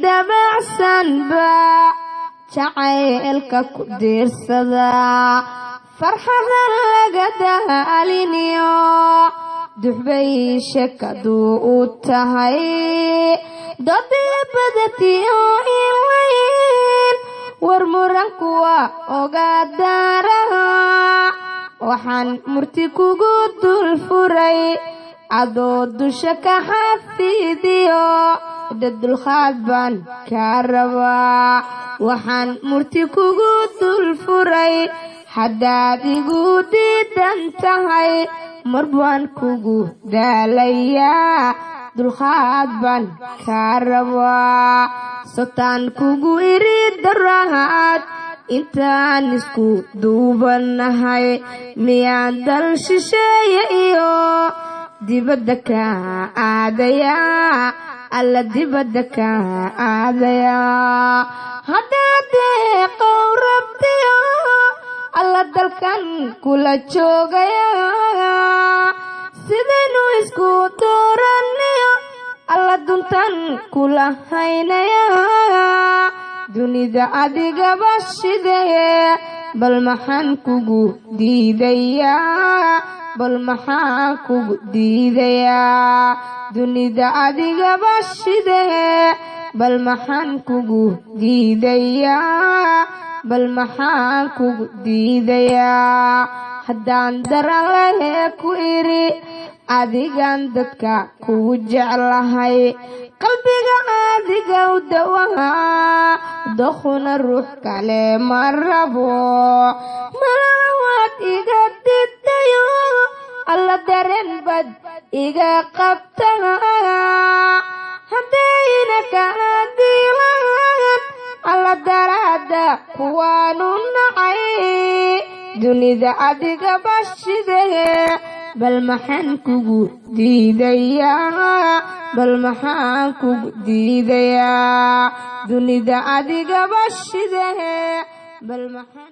dabacsan jacaylka ku diirsada farxada laga daaliniyo duxbay sheekadu u tahay dadii badatiyo ilayn war muranku waa ogaadaraha waxaan murti kugu dul furay adoo dusha ka xafidiyo dulqaad baan kaa rabaa waxaan murti kugu dul furay haddaad igu diidan tahay mar baan kugu daalayaa dulqaad baan kaa rabaa sotaan kugu iri darahaad intaan isku duubanahay miyaan dal shisheeye iyo dibadda ka aadayaa alla dibadda ka aadayaa haddaad deeqow rabtiyo alla dalkan kula joogayaa sidaynu isku dooraniyo alla duntan kula haynayaa dunida adigaba shidee bal maxaan kugu diidayaa bal maxaan kugu diidayaa dunida adigaba shidee bal maxaan kugu diidayaa bal maxaan kugu diidayaa haddaan daran lahee ku iri adigan dadka kugu jeclahay qalbiga adiga u dawahaa dokhuna ruux kale ma rabo malaha waad iga didayo alla dareen bad iga qabtaa haddayna kaa diilaan alla daraada kuwaanu nacay dunida adiga bashidee bal maxaan kugu diidayaa bal maxaan kugu diidayaa dunida adiga bashidee bal maxaan